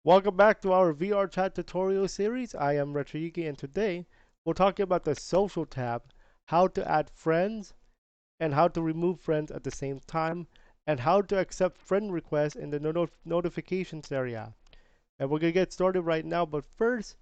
Welcome back to our VRChat tutorial series. I am Retriyuki and today we're talking about the social tab, how to add friends and how to remove friends at the same time, and how to accept friend requests in the notifications area. And we're gonna get started right now, but first,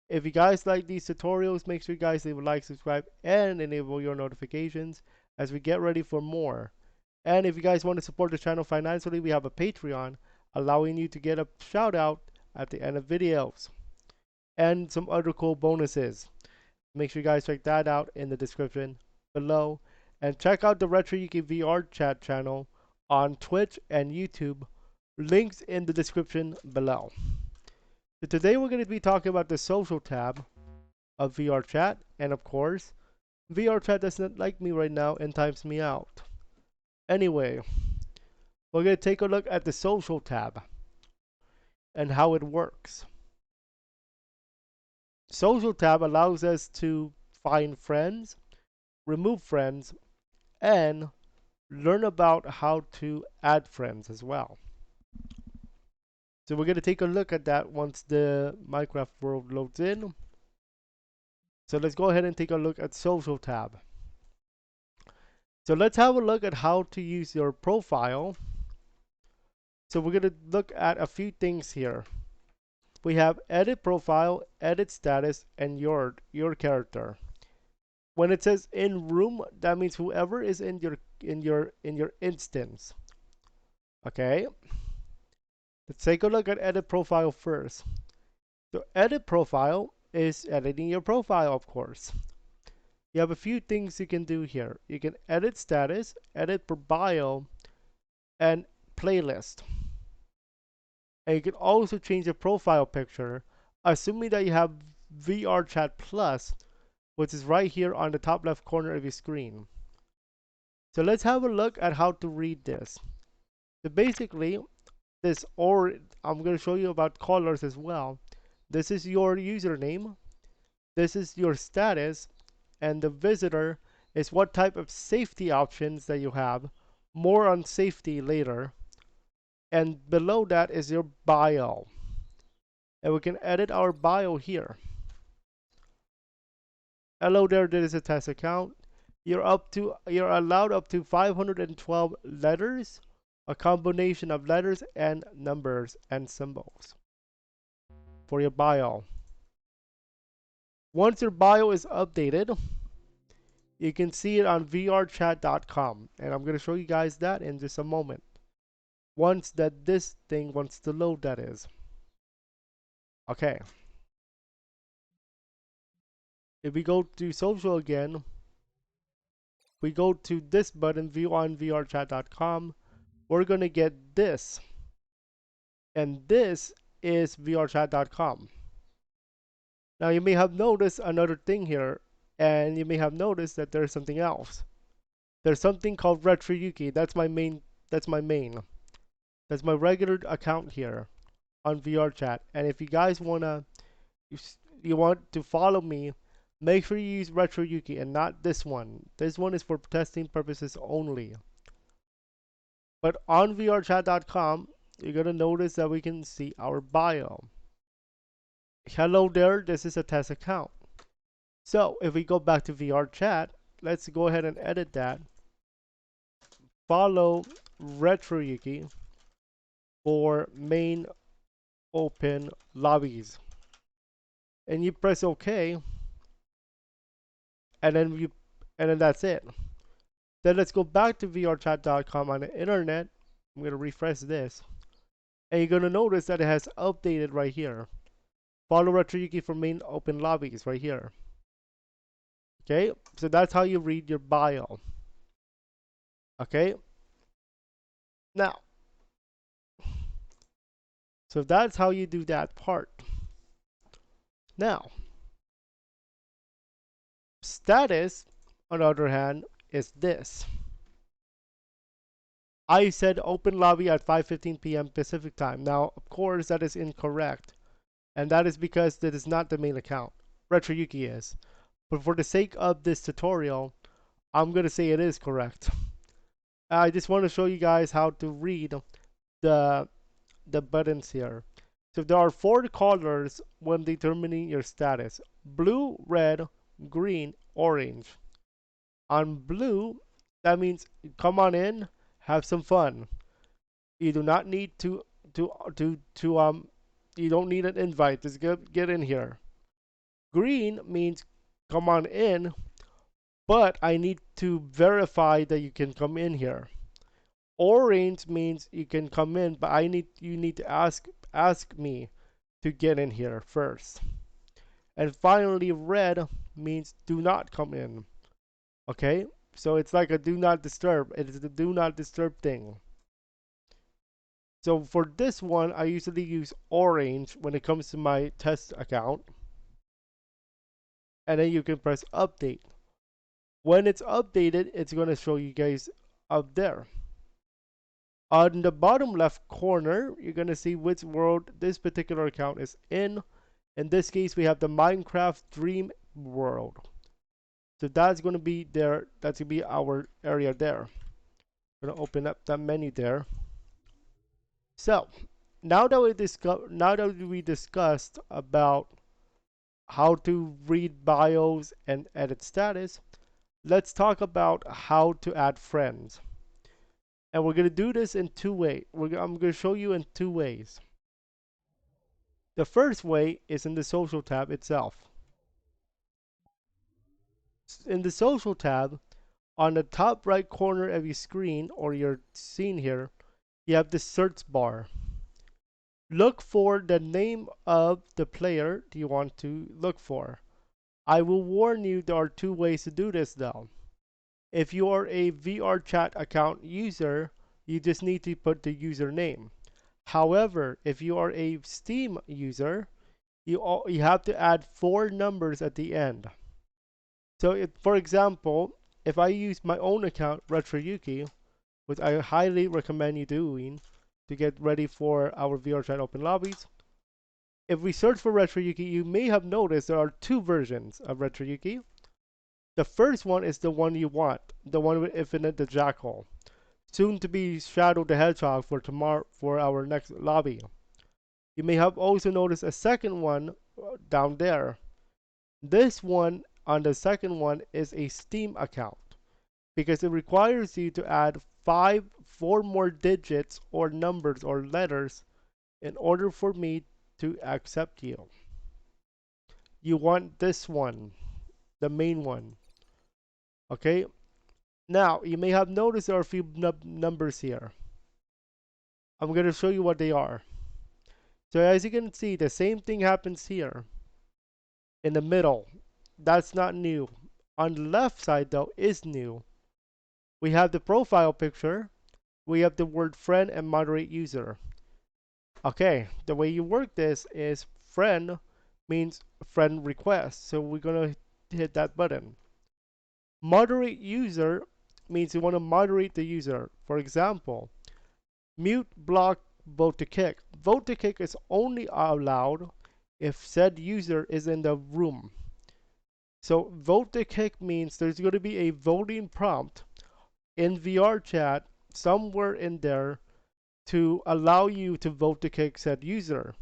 if you guys like these tutorials, make sure you guys leave a like, subscribe, and enable your notifications as we get ready for more. And if you guys want to support the channel financially, we have a Patreon allowing you to get a shout out at the end of videos and some other cool bonuses. Make sure you guys check that out in the description below. And check out the Retriyuki VRChat channel on Twitch and YouTube. Links in the description below. So today we're going to be talking about the social tab of VRChat. And of course, VRChat doesn't like me right now and times me out. Anyway, we're going to take a look at the social tab and how it works. Social tab allows us to find friends, remove friends, and learn about how to add friends as well. So we're going to take a look at that once the Minecraft world loads in. So let's go ahead and take a look at social tab. So let's have a look at how to use your profile. So we're going to look at a few things here. We have edit profile, edit status, and your character. When it says in room, that means whoever is in your instance. Okay. Let's take a look at edit profile first. So edit profile is editing your profile, of course. You have a few things you can do here. You can edit status, edit per bio, and playlist. And you can also change the profile picture, assuming that you have VRChat Plus, which is right here on the top left corner of your screen. So let's have a look at how to read this. So basically, I'm going to show you about colors as well. This is your username, this is your status, and the visitor is what type of safety options that you have. More on safety later. And below that is your bio. And we can edit our bio here. Hello there, this is a test account. You're allowed up to 512 letters, a combination of letters and numbers and symbols for your bio. Once your bio is updated, you can see it on vrchat.com, and I'm going to show you guys that in just a moment. Once this thing wants to load, that is. Okay. If we go to social again, we go to this button, view on vrchat.com, we're going to get this. And this is vrchat.com. Now you may have noticed another thing here, and you may have noticed that there's something else. There's something called Retriyuki. That's my main. That's my regular account here on VRChat. And if you guys you want to follow me, make sure you use Retriyuki and not this one. This one is for testing purposes only. But on vrchat.com, you're gonna notice that we can see our bio. Hello there, this is a test account. So if we go back to VRChat, let's go ahead and edit that. Follow Retriyuki for main open lobbies. And you press OK. And then that's it. Then let's go back to vrchat.com on the internet. I'm gonna refresh this. And you're gonna notice that it has updated right here. Follow Retriyuki for main open lobbies right here. Okay, so that's how you read your bio. Okay, now, so that's how you do that part. Now, status, on the other hand, is this. I said open lobby at 5:15 p.m. Pacific time. Now, of course, that is incorrect. And that is because that is not the main account. Retriyuki is. But for the sake of this tutorial, I'm going to say it is correct. I just want to show you guys how to read the buttons here. So there are four colors when determining your status: blue, red, green, orange. On blue, that means come on in, have some fun. You do not need to you don't need an invite. Just get in here. Green means come on in, but I need to verify that you can come in here. Orange means you can come in, but you need to ask me to get in here first. And finally, red means do not come in. Okay? So it's like a do not disturb. It is the do not disturb thing. So for this one, I usually use orange when it comes to my test account. And then you can press update. When it's updated, it's going to show you guys up there. On the bottom left corner, you're going to see which world this particular account is in. In this case, we have the Minecraft Dream World. So that's going to be there. That's going to be our area there. I'm going to open up that menu there. So now that we discussed about how to read bios and edit status, let's talk about how to add friends. And we're going to do this in two ways. I'm going to show you in two ways. The first way is in the social tab itself. In the social tab, on the top right corner of your screen or your scene here, you have the search bar. Look for the name of the player you want to look for. I will warn you there are two ways to do this though. If you are a VRChat account user, you just need to put the username. However, if you are a Steam user, you have to add 4 numbers at the end. So for example, if I use my own account, RetroYuki, which I highly recommend you doing to get ready for our VRChat open lobbies, if we search for RetroYuki, you may have noticed there are 2 versions of RetroYuki. The first one is the one you want, the one with Infinite the Jackal, soon to be Shadow the Hedgehog for tomorrow for our next lobby. You may have also noticed a second one down there. This one on the second one is a Steam account because it requires you to add 4 more digits or numbers or letters in order for me to accept you. You want this one, the main one. Okay? Now, you may have noticed there are a few numbers here. I'm going to show you what they are. So as you can see, the same thing happens here in the middle. That's not new. On the left side though is new. We have the profile picture. We have the word friend and moderate user. Okay, the way you work this is friend means friend request. So we're going to hit that button. Moderate user means you want to moderate the user. For example, mute, block, vote to kick. Vote to kick is only allowed if said user is in the room. So vote to kick means there's going to be a voting prompt in VRChat somewhere in there to allow you to vote to kick said user.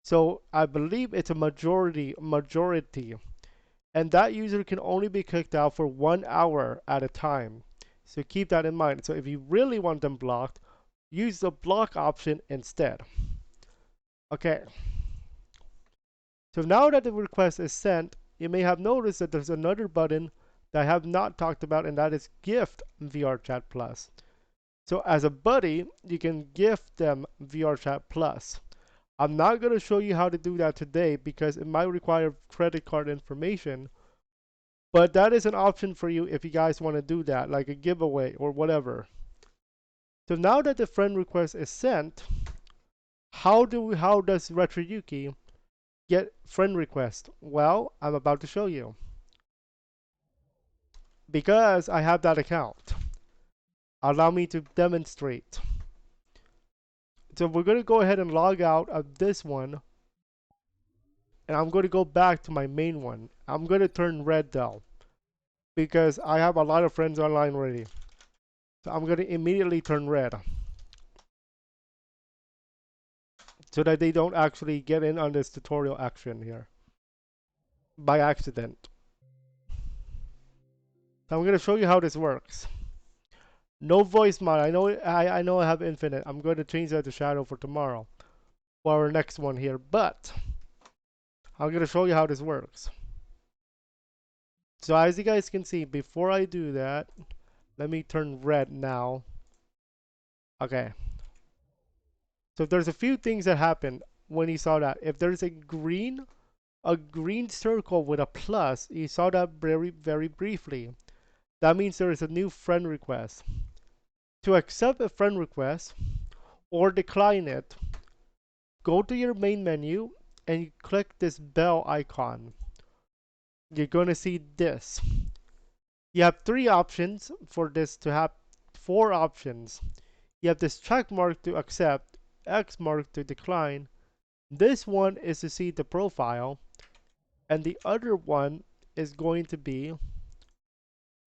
So I believe it's a majority, and that user can only be kicked out for 1 hour at a time. So keep that in mind. So if you really want them blocked, use the block option instead. Okay. So now that the request is sent, you may have noticed that there's another button that I have not talked about, and that is gift VRChat Plus. So as a buddy, you can gift them VRChat Plus. I'm not going to show you how to do that today because it might require credit card information, but that is an option for you if you guys want to do that, like a giveaway or whatever. So now that the friend request is sent, how does RetroYuki get friend request? Well, I'm about to show you. Because I have that account, allow me to demonstrate. So we're going to go ahead and log out of this one, and I'm going to go back to my main one. I'm going to turn red though, because I have a lot of friends online already. So I'm going to immediately turn red. so that they don't actually get in on this tutorial action here by accident. So I'm going to show you how this works. No voice mod. I know I have infinite. I'm going to change that to shadow for tomorrow for our next one here, but I'm going to show you how this works. So as you guys can see, before I do that, let me turn red now. Okay. So there's a few things that happen when you saw that. If there's a green circle with a plus, you saw that very briefly. That means there is a new friend request. To accept a friend request or decline it, go to your main menu and you click this bell icon. You're going to see this. You have three options for this to have four options. You have this check mark to accept, X mark to decline. This one is to see the profile, and the other one is going to be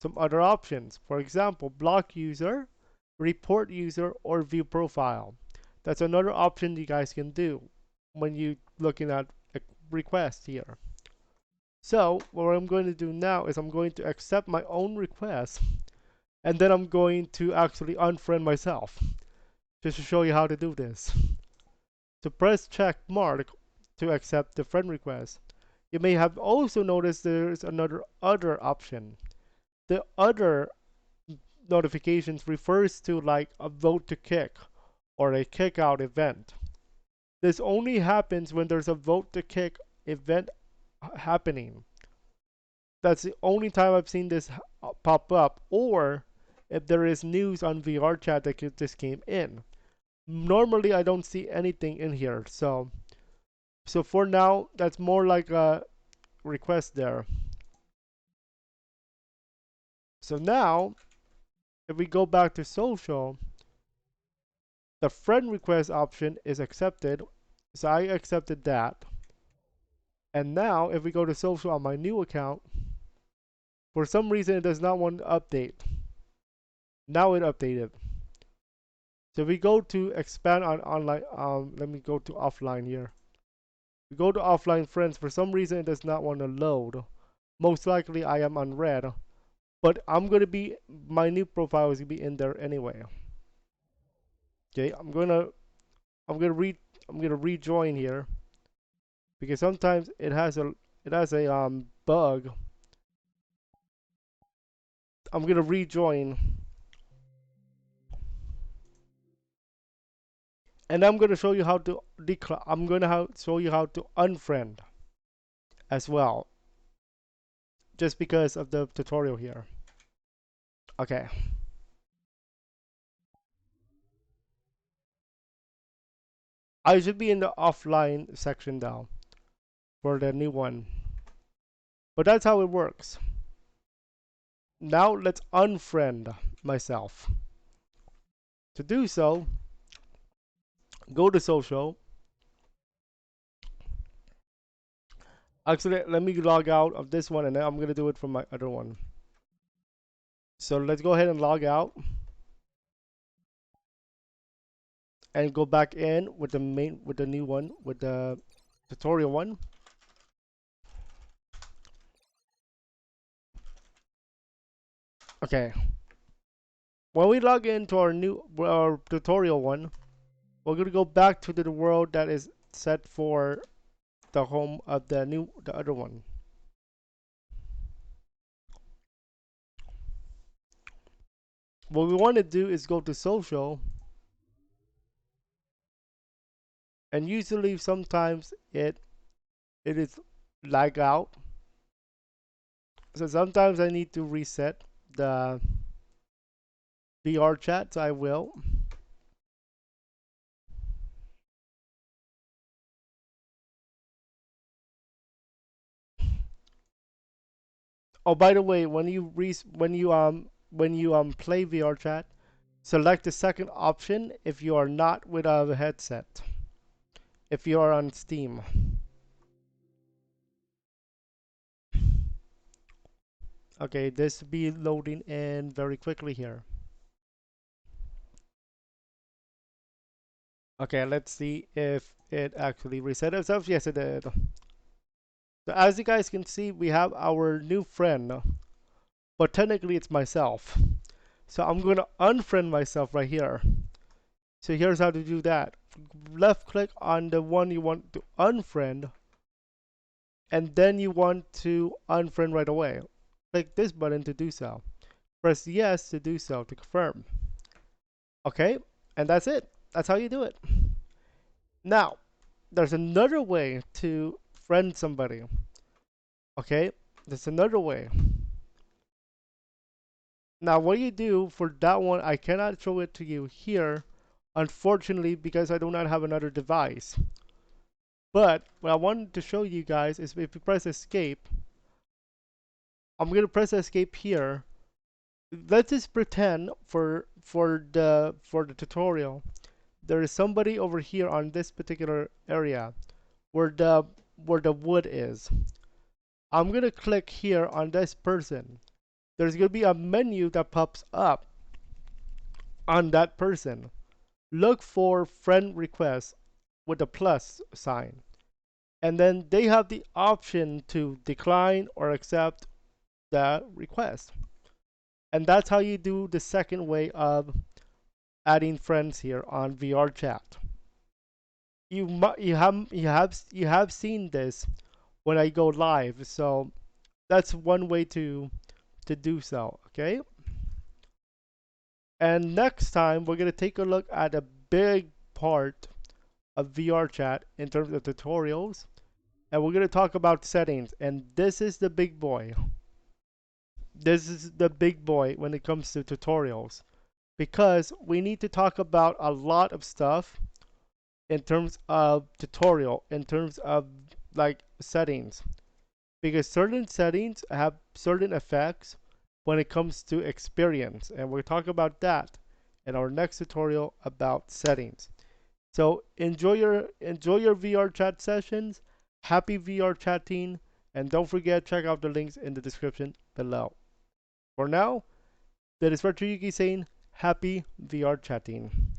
some other options. For example, block user, report user, or view profile. That's another option you guys can do when you looking at a request here. So what I'm going to do now is I'm going to accept my own request, and then I'm going to actually unfriend myself just to show you how to do this. To press check mark to accept the friend request. You may have also noticed there's another other option. The other notifications refers to like a vote to kick or a kick out event. This only happens when there's a vote to kick event happening. That's the only time I've seen this pop up, or if there is news on VRChat that just came in. Normally I don't see anything in here, so for now that's more like a request there. So now if we go back to social, the friend request option is accepted, so I accepted that. And now if we go to social on my new account, for some reason it does not want to update. Now it updated. So if we go to expand on online, let me go to offline here. We go to offline friends, for some reason it does not want to load. Most likely I am on red, but my new profile is gonna be in there anyway. Okay, I'm gonna rejoin here because sometimes it has a bug. I'm gonna rejoin, and I'm gonna show you how to decline. I'm gonna show you how to unfriend as well, just because of the tutorial here. Okay. I should be in the offline section now for the new one. But that's how it works. Now let's unfriend myself. To do so, go to social. Actually, let me log out of this one and then I'm going to do it from my other one. So let's go ahead and log out and go back in with the new one, with the tutorial one. Okay. When we log into our tutorial one, we're going to go back to the world that is set for the home of the other one. What we want to do is go to social, and usually sometimes it is lag out. So sometimes I need to reset the VRChat, so I will. Oh, by the way, when you play VRChat, select the second option if you are not with a headset. If you are on Steam. Okay, this will be loading in very quickly here. Okay, let's see if it actually reset itself. Yes, it did. So as you guys can see, we have our new friend, but technically it's myself. So I'm going to unfriend myself right here. So here's how to do that. Left click on the one you want to unfriend, and then you want to unfriend right away. Click this button to do so. Press yes to do so to confirm. Okay, and that's it. That's how you do it. Now, there's another way to friend somebody. Okay, there's another way. Now, what you do for that one, I cannot show it to you here, unfortunately, because I do not have another device. But what I wanted to show you guys is if you press escape, I'm gonna press escape here. Let's just pretend for the tutorial, there is somebody over here on this particular area where the wood is. I'm gonna click here on this person. There's gonna be a menu that pops up on that person. Look for friend request with a plus sign. And then they have the option to decline or accept the request. And that's how you do the second way of adding friends here on VRChat. You have seen this when I go live, so that's one way to do so. Okay. And next time we're gonna take a look at a big part of VRChat in terms of tutorials, and we're gonna talk about settings. And this is the big boy. This is the big boy when it comes to tutorials, because we need to talk about a lot of stuff in terms of tutorial, in terms of like settings, because certain settings have certain effects when it comes to experience, and we'll talk about that in our next tutorial about settings. So enjoy your VRChat sessions. Happy VR chatting, and don't forget, check out the links in the description below. For now, that is Yuki saying happy VR chatting.